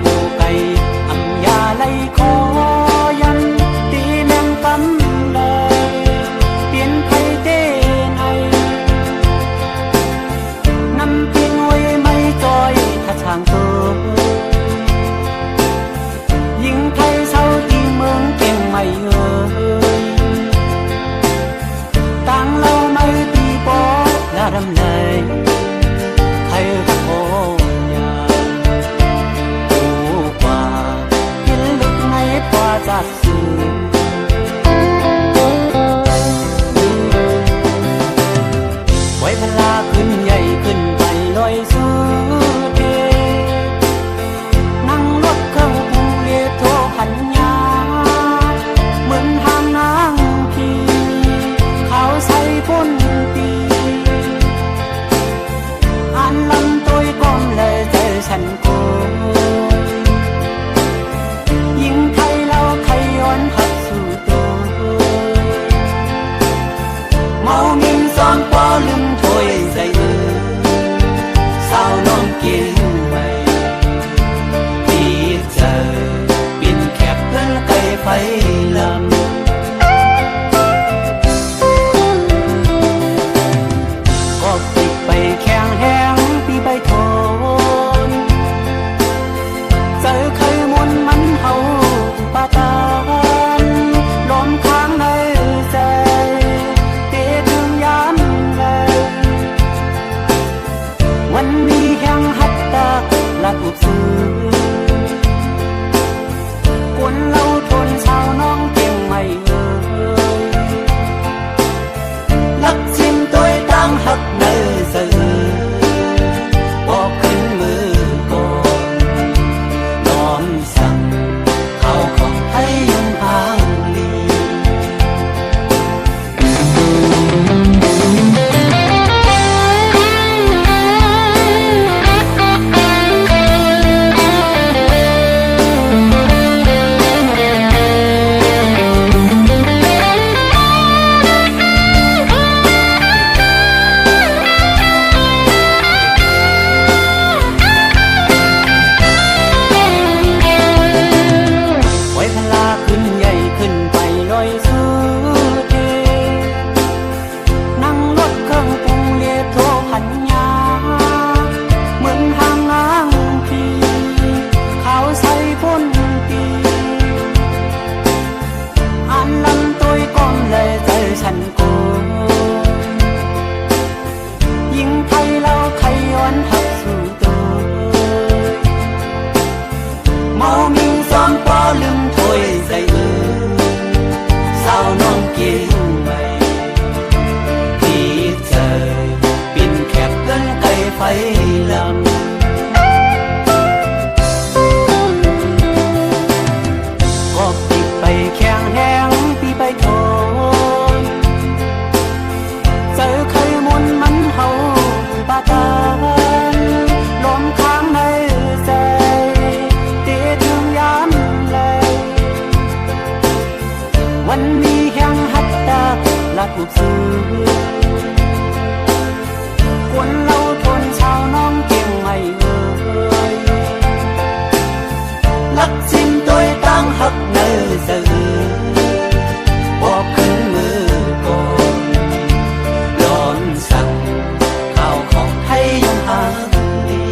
หูไก่อำยาไลคอยันตีแมงกำเลยเปลี่ยนไผเต้ในนำเพียงไว้ไม่จอยถ้าช่างตัวยิงไทยเศร้าที่เมืองเก่งไม่เอ่ยต่างเราไม่ตีบอและรำเลยใครรักโอยาดูกว่ากินลึกในปวาจัดสื่อไว้พลาขึ้นใหญ่ขึ้นไปลอยสู้เทนั่งรถเครื่องปรุงเรียโทพันยาเหมือนทางนางพีเขาใส่พ่นตีอ่านลำตัวก้มเลยเจอฉันโกยิงไทยเราไขย้อนหักสู่ตัวเมามินซ้อนปอลืมถ้วยใส่มือสาวน้องกินไว้ที่เจอบินแคบเพื่อนไก่ไฟลำก็ติดไปแข็งแห้งปีใบโทนเจอเคยมนมันเฮาปาตานลมค้างในใจเตะถึงยานเลยวันนี้แห่งหัตตาลัดอุบซื้อกวนเราทนชาวน้องเก่งไม่เอ่ยลักชิมตัวตั้งหักเนื้อเสือบอกขึ้นมือก่อนนอนสั่งเข้าของให้ยังพางลี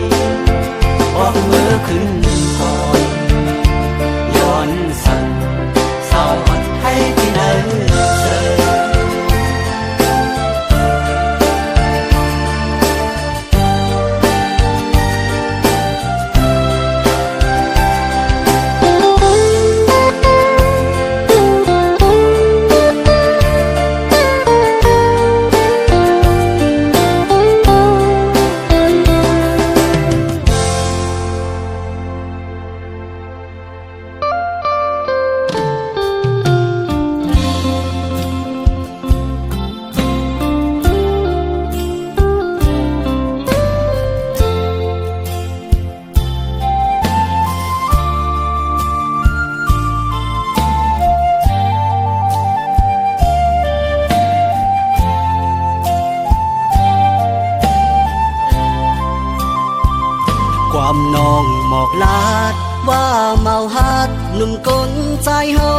ความน้องหมอกลาด ว่าเมาฮัดหนุ่มกลใจเฮา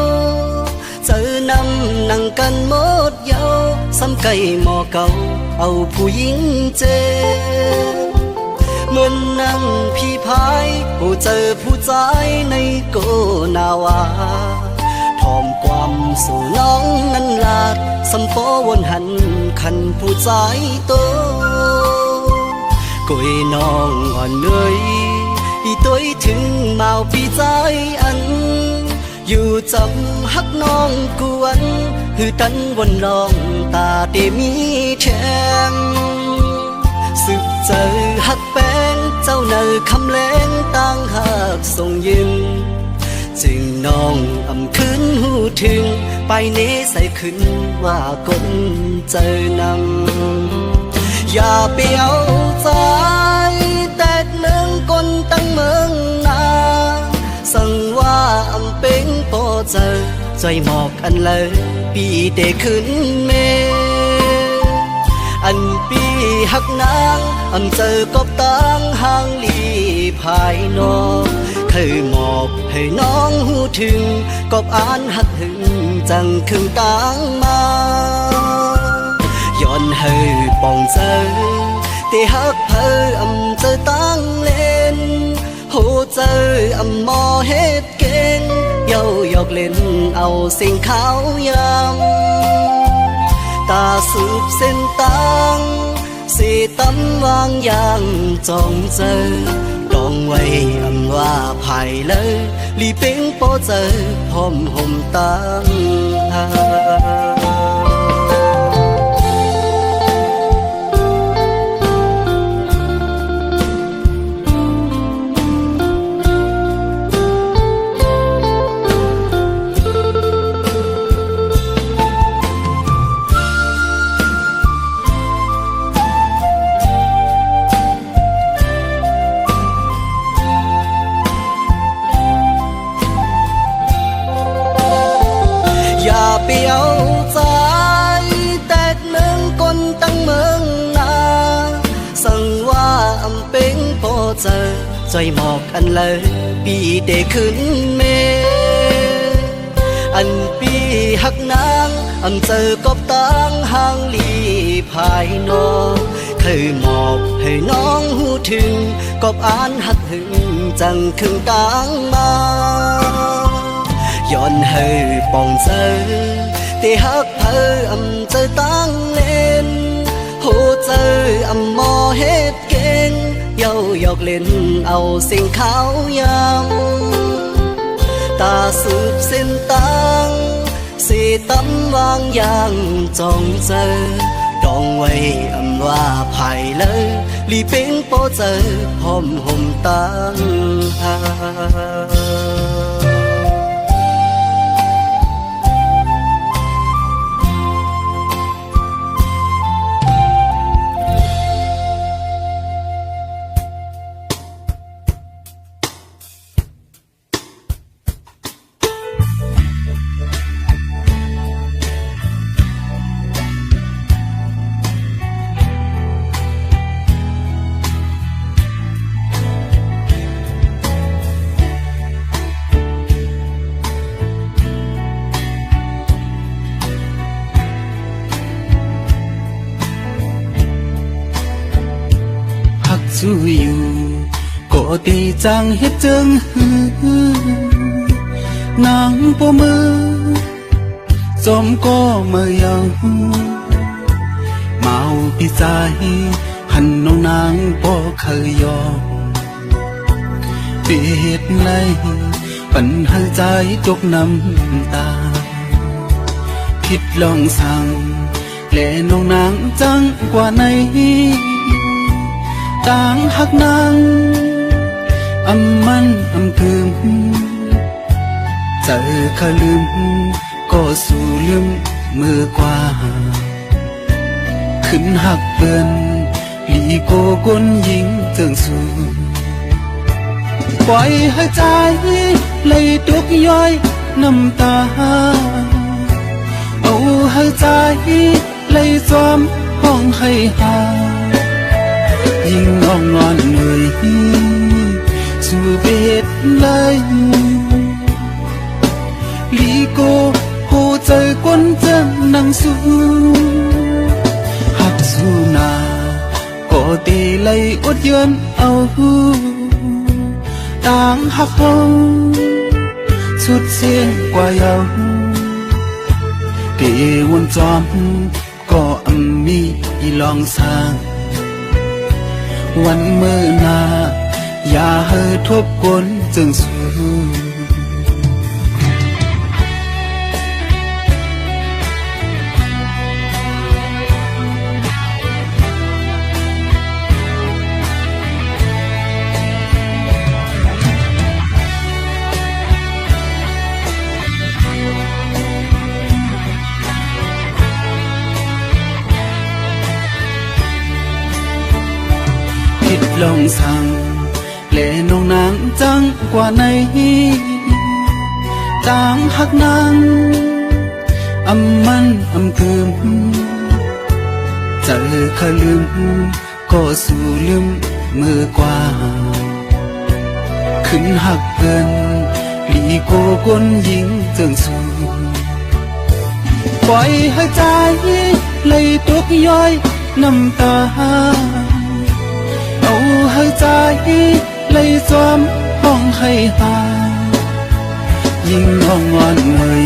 เจอนำนั่งกันหมดเยาซ้ำไก่หมอเก่าเอาผู้หญิงเจเหมือนนั่งพี่พายโอ้เจอผู้ใจในโกนาวาทอมความสู่น้องนั้นลาดสัมโปวนหันคันผู้ใจโตกุยน้องอ่อนเหนื่อยอีตัวถึงเมาปีใจอันอยู่จำฮักน้องกวนหือตันวันลองตาเตมีแฉงสึกเจอฮักแป้งเจ้าเนอคำแรงตั้งหักส่งยืนจึงน้องอำคืนหูถึงไปเนใส่ขึ้นว่าคนเจอนำอย่าเปียวใจแตกเมืองคนตั้งเมืองนาสั่งว่าอำเป็นพอเจอใจหมอกอันเลยปีเตขึ้นเมอันปีหักนางอำเจอกบตังห่างลีภายนอกเคยหมอบให้น้องหูถึงกบอ่านหักหึงจังคึงตังมาย้อนให้ปองเจอที่หักเพออำเจอตั้งเล่นโหเจออำมอเฮ็ดเก่งเย้าหยอกเล่นเอาสิ่งขาวยำตาสืบเส้นตังสีตำวางอย่างจองเจอดองไว้อำว่าภายเลยลีเป็งโปเจอพร้อมห่มตังเปียวใจแตกเมืองคนตั้งเมืองนาสั่งว่าอำเป็นพอเจอใจหมอกอันเลยปีเตขึ้นเมอันปีหักนางอำเจอกบตังห่างลีภายนอกเคยหมอบให้น้องหูถึงกบอ่านหักหึงจังคึงตังมาย้อนให้ปองเจอที่หักเพออำเจอตั้งเล่นโหเจออำมอเฮ็ดเก่งเย้าหยอกเล่นเอาสิ่งขาวยำตาสืบเส้นตังสีตำวางอย่างจองเจอดองไว้อำว่าภายเลยลีเป็งโปเจอพร้อมห่มตังสู้อยู่ก็ตีจังเฮ็ดจึงนางปมือจอมก็มายังเมาปีใจหันน้องนางบ่เคยยอมเปียดในปัญหาใจจกน้ำตาผิดลองสั่งและน้องนางจังกว่าในต่างหักนางอำมันอำคืมเจอเขาลืมก็สู้ลืมมือกว่าขึ้นหักเปื้อนลีโกกนยิงเติงสู้ปล่อยให้ใจเลยตุกย้อยน้ำตาเอาให้ใจเลยจอมห้องให้หายิ่งงอนเหนื่อยส สู่เบ็ดเลยลีโกโหใจก้นเจังนังสู้หักสู้นาก็ตีไลอดย้อนเอาหูต่างหักเฮาสุดเสียงกว่าเยาเตีวนจอมก็มีลองสร้างวันเมื่อนาอย่าให้ทบกวนจึงสู้ลองสั่งเล่น้องนางจังกว่าในต่างหักนางมันคืมเจอขลืมก็สู่ลืมมือกว่าขึ้นหักเกินลีโกก้นยิงจึงสู้ปล่อยให้ใจเลยตกย้อยน้ำตาเอาให้ใจเลยจอมห้องให้หายิ่งห้องงอนเงย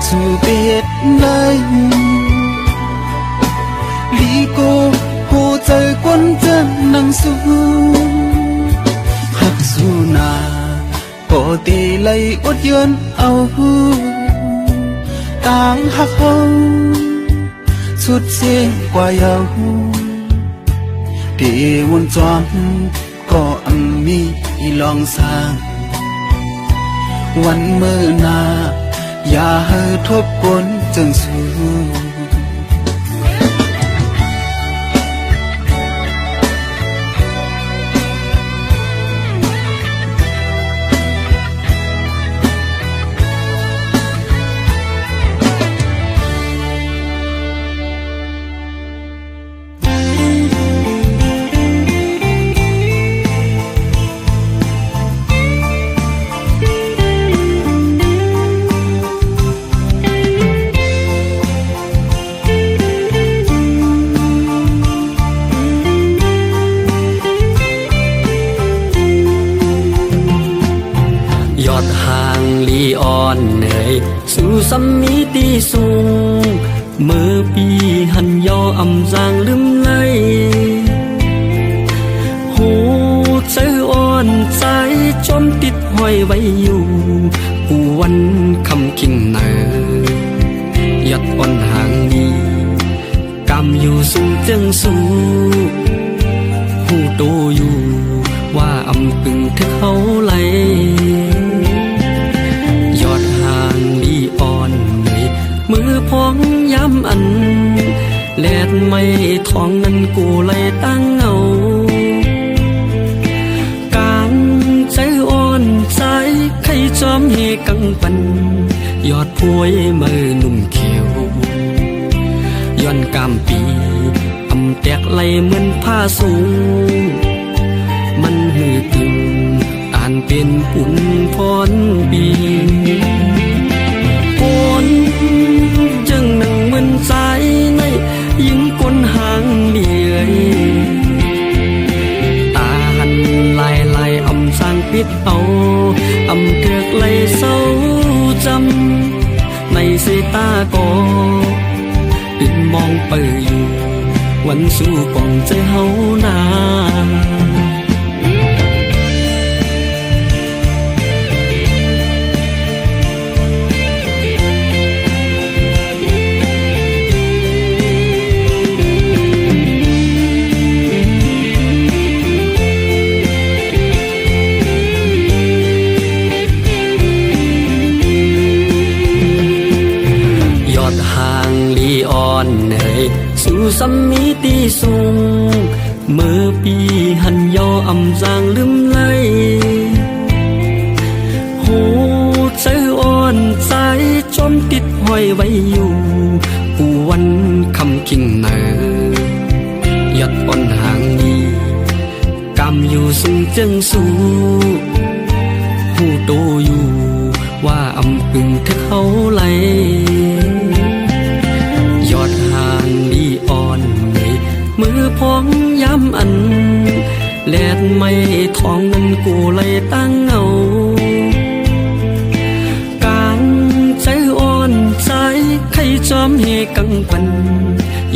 สู่เบ็ดเลยลีโกโหใจก้นเจันนังสู้หักสู้นาก็ตีไลอดย้อนเอาหูต่างหักเฮาสุดเสียงกว่าเยาที่วนจอมก็มีลองสร้างวันเมื่อนาอย่าให้ทบกวนจึงสู้ยอดห่างลีอ่อนเหนื่อยสู่สัมมิติสูงเมื่อปีหันยออำจางลืมไหลหูใจอ่อนใจจมติดห้อยไว้อยู่ผู้วันคำคิงเนอยอดอ่อนห่างดีกำอยู่ซึ่งจึงสู้หูโตอยู่ว่าอำกึ่งเธอเขาไหลยอดห่างลีอ่อนเลยมือพองย้ำอันแลดไม่ทองนั้นกูเลยตั้งเงากางใจอ่อนใจใครจอมเฮกังปันยอดพวยมือนุ่มเขียวย้อนกามปีอำแตกไหลเหมือนผ้าสูงมันหือตึงอ่านเป็นปุ่นพรบีกวนจึงนั่งเหมือนใจในยิ่งกวนหางเดียตาหันลายอำสร้างปิดเอาอำเถือกไหลเศร้าจำในสายตาก็ปิดมองเปิดอยู่วันสู้กองใจเฮานา สู่สัมมิติสูงเมื่อปีหันยออำจางลืมไหลหูใจอ่อนใจจมติดห้อยไว้อยู่ผู้วันคำคิงเนอยัดอ่อนห่างนี้กำอยู่ซึ่ง จึงสู้ผู้โตอยู่ว่าอำปึงเธอเขาไหลยอดห่างดีอ่อนเลยมือพองย้ำอันแลดไม่ทองนั้นกูเลยตั้งเงากางใจอ่อนใจใครจอมเฮกังปัน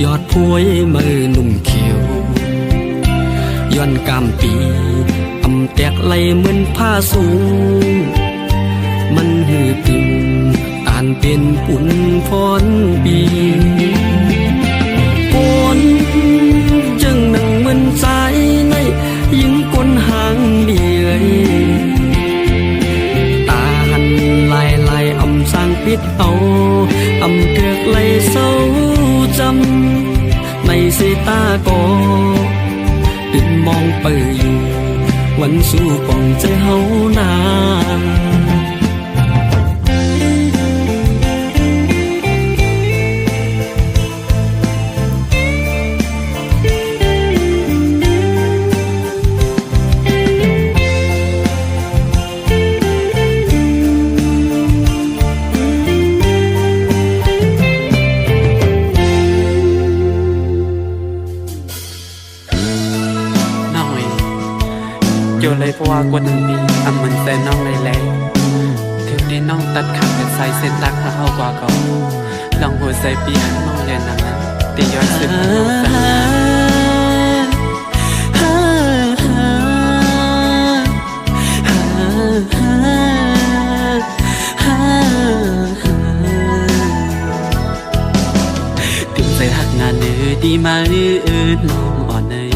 ยอดพวยมือหนุ่มเขียวย้อนกามปีอำแตกไหลเหมือนผ้าสูงมันหือตึงอ่านเป็นปุ่นพรปีปนจึงนั่งเหมือนใจในยิงกลหางเดียยตาหันลายอำสร้างปิดเอาอำเถือกไหลเศร้าจำในสายตาก็ตื่นมองเปิดอยู่วันสู้ป่องใจเฮานาโยเลยเพราะว่ากว่าหนึ่งปีเหมือนแต่น้องเลยแหละถึงที่น้องตัดขาดเป็นสายเส้นตักหาเอากว่าเขาลองหัวใจปีหันน้องเรียนนั้นตีย้อนซึ้งถึงใจหักงานเนื้อดีมาน้องอ่อนเนย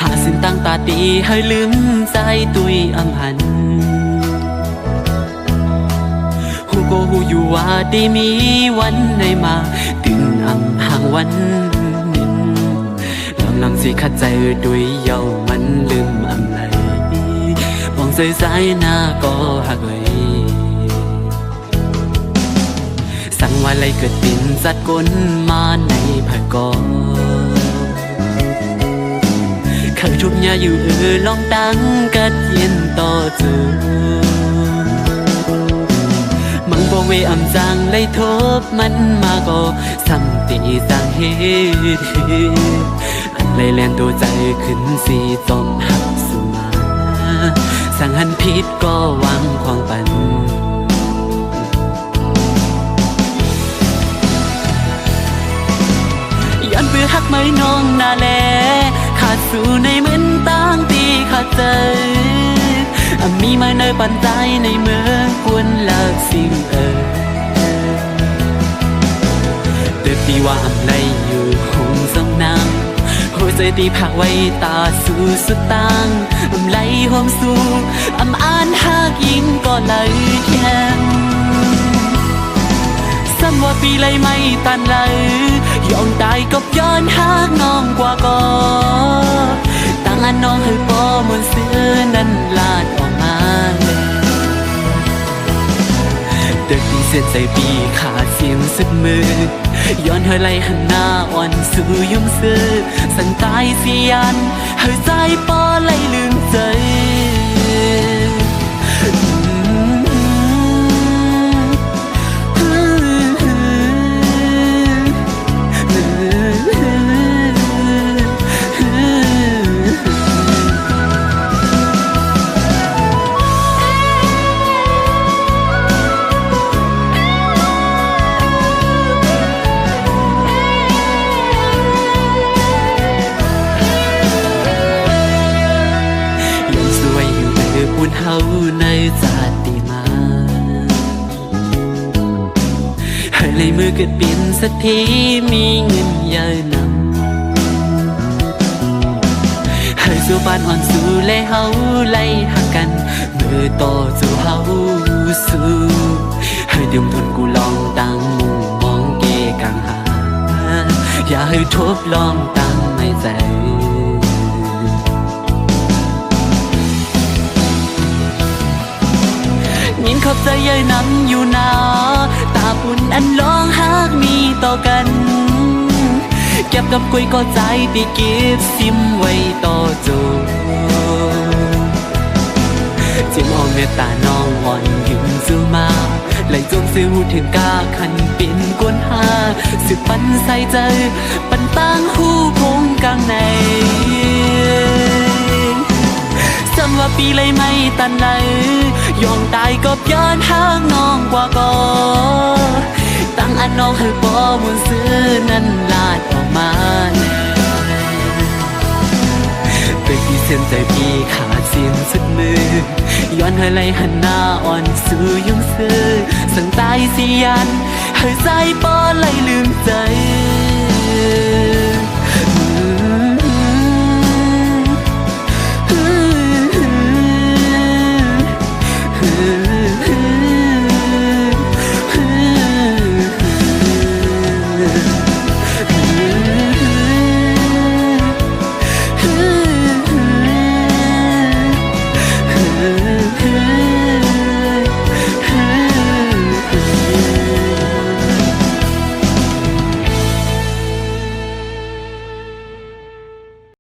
หาสิ่งตั้งตาตีให้ลืมใจตุยอำหันหูก็หูอยู่ว่าได้มีวันไหนมาตื่นอำห่างวันหนึ่งลำลังสิขัดใจตุยเยามันลืมอำไหลมองใจสายหน้าก็หักเลยสั่งว่าไรเกิดปิ่นจัดก้นมาในผักกอเคยทุบยาอยู่ลองตั้งกัดเย็นต่อจูมังบ่เวอำจังเลยทบมันมาก็ซ้ำตีสร้างเหตุอันเลยแลนตัวใจขึ้นสีจอมหักสุมาสั่งหันผิดก็วางความปันย้อนเบื่อหักไม่น้องนาแลขาดสู่ในเหมือนตั้งตีขาดใจมีมาเนยปั่นใจในเมืองควรเลิกสิ่งเด็กดีว่าอำไรอยู่คงสองนางหัวใจดีพักไว้ตาสู่สุดตังอำไรหอมสู่อำอ่านหากยิงก็เลยแข็งซ้ำว่าปีเลยไม่ตันเลยยอมตายกับย้อนหากน้องกว่าก็ตั้งอันน้องให้ปอมนเสื้อนั้นลาดออกมาเลยเด็กที่เสียใจปีขาดเสียงสุดมือย้อนเธอไล่หันหน้าอ่อนสู่ยุ่งซื้อสั่งตายเสียนเธอใจปอไล่ลืมใจเฮาในศาสติมาให้เลยมือเกิดเปลี่ยนสักทีมีเงินเยอะนำให้สู่บ้านอ่อนสู่และเฮาไล่หักกันมือต่อสู่เฮาสู่ให้ดื่มทนกูลองตั้งมุมมองเกกังหาอย่าให้ทบลองตั้งในใจยินขอบใจเย้ยน้ำอยู่นาตาปุ่นอันร้องหากมีต่อกัน เก็บกับกุยก็ใจที่เก็บซิมไว้ต่อโจจึงเอาเมตตาน้องอ่อนยืนสู้มาไหลจงซื้อหูถึงกาขันเป็นกวนหาสืบปันใส่ใจปันตั้งหูพงกลางในจำว่าปีเลยไม่ตันไหลยองตายก็ย้อนทางน้องกว่าก็ตั้งอันน้องให้บ่มุนซื้อนั้นลาดออกมาแต่พี่เส้นใจพี่ขาดเสียงสุดมือย้อนให้ไหลหันหน้าอ่อนสู่ยงซื้อสังตายสิยันให้ใจบ่ไหลลืมใจ